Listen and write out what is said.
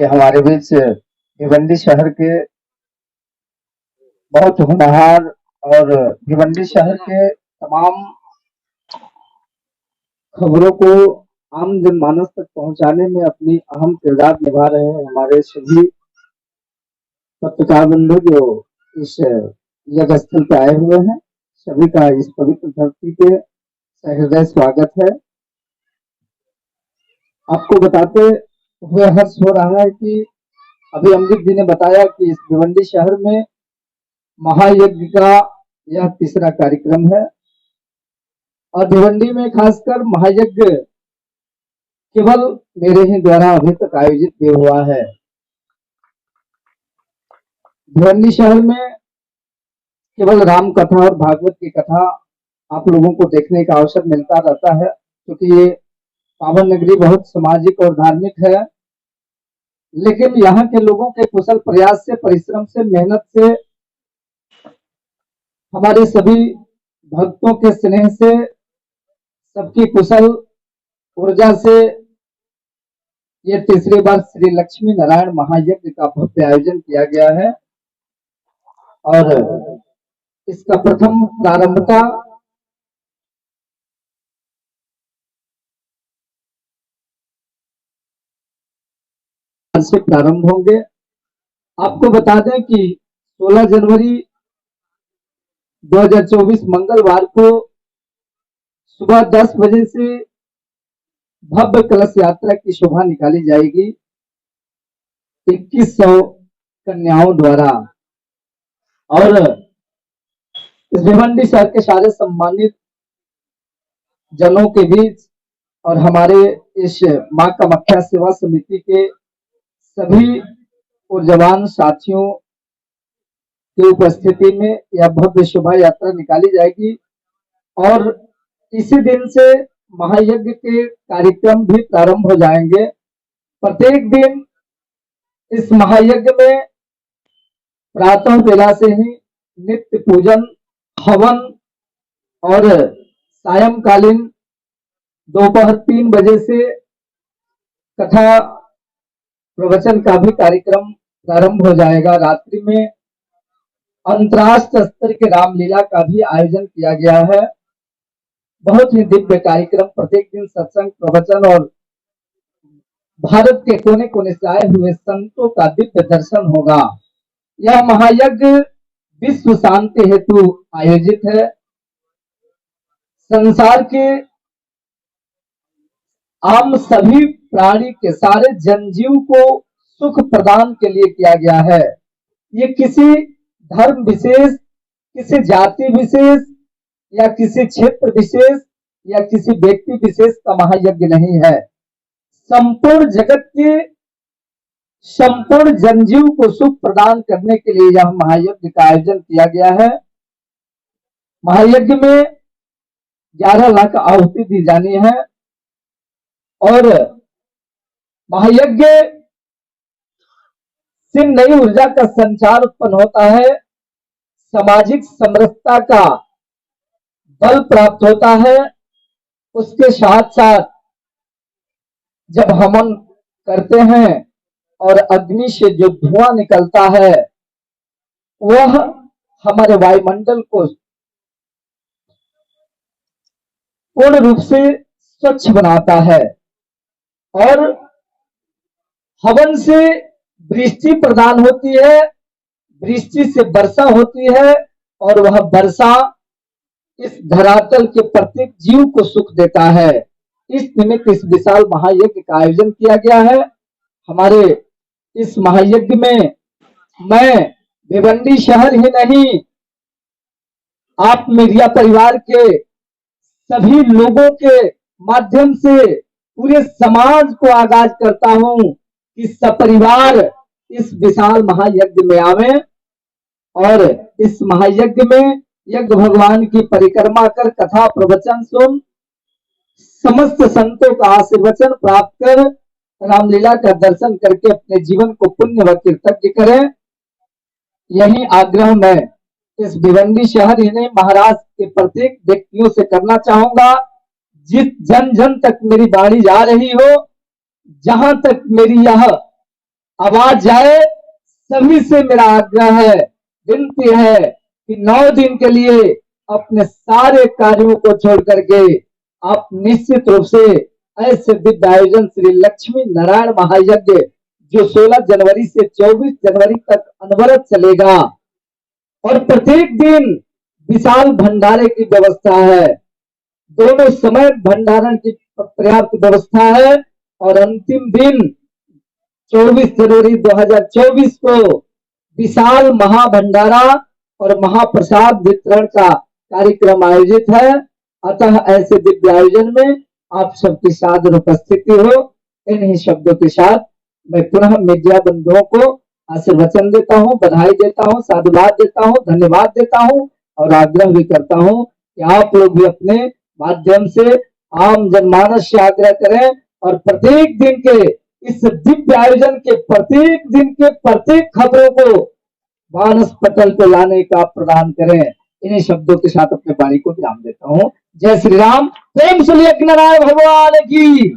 कि हमारे बीच भिवंडी शहर के बहुत होनहार और भिवंडी शहर के तमाम खबरों को आम जनमानस तक पहुंचाने में अपनी अहम किरदार निभा रहे हैं हमारे सभी पत्रकार बंधु जो इस यज्ञ स्थल पे आए हुए हैं। सभी का इस पवित्र धरती पे सहृदय स्वागत है। आपको बताते हुए हर्ष हो रहा है कि अभी अमृत जी ने बताया कि इस भिवंडी शहर में महायज्ञ का यह तीसरा कार्यक्रम है और भिवंडी में खासकर महायज्ञ केवल मेरे ही द्वारा अभी तक आयोजित भी हुआ है। भिवंडी शहर में केवल राम कथा और भागवत की कथा आप लोगों को देखने का अवसर मिलता रहता है, क्योंकि ये पावन नगरी बहुत सामाजिक और धार्मिक है। लेकिन यहाँ के लोगों के कुशल प्रयास से, परिश्रम से, मेहनत से, हमारे सभी भक्तों के स्नेह से, सबकी कुशल ऊर्जा से ये तीसरी बार श्री लक्ष्मी नारायण महायज्ञ का भव्य आयोजन किया गया है और इसका प्रथम प्रारंभता से प्रारंभ होंगे। आपको बता दें कि 16 जनवरी 2024 मंगलवार को सुबह 10 बजे से भव्य कलश यात्रा की शोभा निकाली जाएगी 2100 कन्याओं द्वारा और इस भिवंडी शहर के सारे सम्मानित जनों के बीच और हमारे इस मां कामाख्या सेवा समिति के सभी ऊर्जावान साथियों की उपस्थिति में यह भव्य शोभा यात्रा निकाली जाएगी और इसी दिन से महायज्ञ के कार्यक्रम भी प्रारंभ हो जाएंगे। प्रत्येक दिन इस महायज्ञ में प्रातः बेला से ही नित्य पूजन, हवन और सायंकालीन दोपहर 3 बजे से कथा प्रवचन का भी कार्यक्रम प्रारंभ हो जाएगा। रात्रि में अंतर्राष्ट्रीय स्तर के रामलीला का भी आयोजन किया गया है। बहुत ही दिव्य कार्यक्रम, प्रत्येक दिन सत्संग, प्रवचन और भारत के कोने कोने से आए हुए संतों का दिव्य दर्शन होगा। यह महायज्ञ विश्व शांति हेतु आयोजित है। संसार के आम सभी प्राणी के सारे जनजीव को सुख प्रदान के लिए किया गया है। ये किसी धर्म विशेष, किसी जाति विशेष या किसी क्षेत्र विशेष या किसी व्यक्ति विशेष का महायज्ञ नहीं है। संपूर्ण जगत के संपूर्ण जनजीव को सुख प्रदान करने के लिए यह महायज्ञ का आयोजन किया गया है। महायज्ञ में 11 लाख आहुति दी जानी है और महायज्ञ से नई ऊर्जा का संचार उत्पन्न होता है, सामाजिक समरसता का बल प्राप्त होता है। उसके साथ साथ जब हवन करते हैं और अग्नि से जो धुआं निकलता है वह हमारे वायुमंडल को पूर्ण रूप से स्वच्छ बनाता है और हवन से वृष्टि प्रदान होती है, वृष्टि से वर्षा होती है और वह वर्षा इस धरातल के प्रत्येक जीव को सुख देता है। इस निमित्त इस विशाल महायज्ञ का आयोजन किया गया है। हमारे इस महायज्ञ में मैं भिवंडी शहर ही नहीं, आप मीडिया परिवार के सभी लोगों के माध्यम से पूरे समाज को आगाज करता हूं कि सपरिवार इस विशाल महायज्ञ में आवे और इस महायज्ञ में यज्ञ भगवान की परिक्रमा कर कथा प्रवचन सुन समस्त संतों का आशीर्वचन प्राप्त कर रामलीला का दर्शन करके अपने जीवन को पुण्य व कृतज्ञ करें। यही आग्रह मैं इस भिवंडी शहर ही नहीं, महाराष्ट्र के प्रत्येक व्यक्तियों से करना चाहूंगा। जिस जन जन तक मेरी वाणी जा रही हो, जहां तक मेरी यह आवाज जाए, सभी से मेरा आग्रह है, विनती है कि 9 दिन के लिए अपने सारे कार्यों को छोड़ करके आप निश्चित रूप से ऐसे दिव्य आयोजन श्री लक्ष्मी नारायण महायज्ञ जो 16 जनवरी से 24 जनवरी तक अनवरत चलेगा और प्रत्येक दिन विशाल भंडारे की व्यवस्था है, दोनों समय भंडारण की पर्याप्त व्यवस्था है और अंतिम दिन 24 जनवरी 2024 को विशाल महाभंडारा और महाप्रसाद वितरण का कार्यक्रम आयोजित है। अतः ऐसे दिव्य आयोजन में आप सबकी सादर उपस्थिति हो। इन्हीं शब्दों के साथ मैं पुनः मीडिया बंधुओं को आशीर्वचन देता हूँ, बधाई देता हूँ, साधुवाद देता हूँ, धन्यवाद देता हूँ और आग्रह भी करता हूँ कि आप लोग भी अपने माध्यम से आम जनमानस से आग्रह करें और प्रत्येक दिन के इस दिव्य आयोजन के प्रत्येक दिन के प्रत्येक खबरों को मानस पटल पे लाने का प्रदान करें। इन्हीं शब्दों के साथ अपने वाणी को विराम देता हूँ। जय श्री राम। प्रेम से नारायण भगवान की।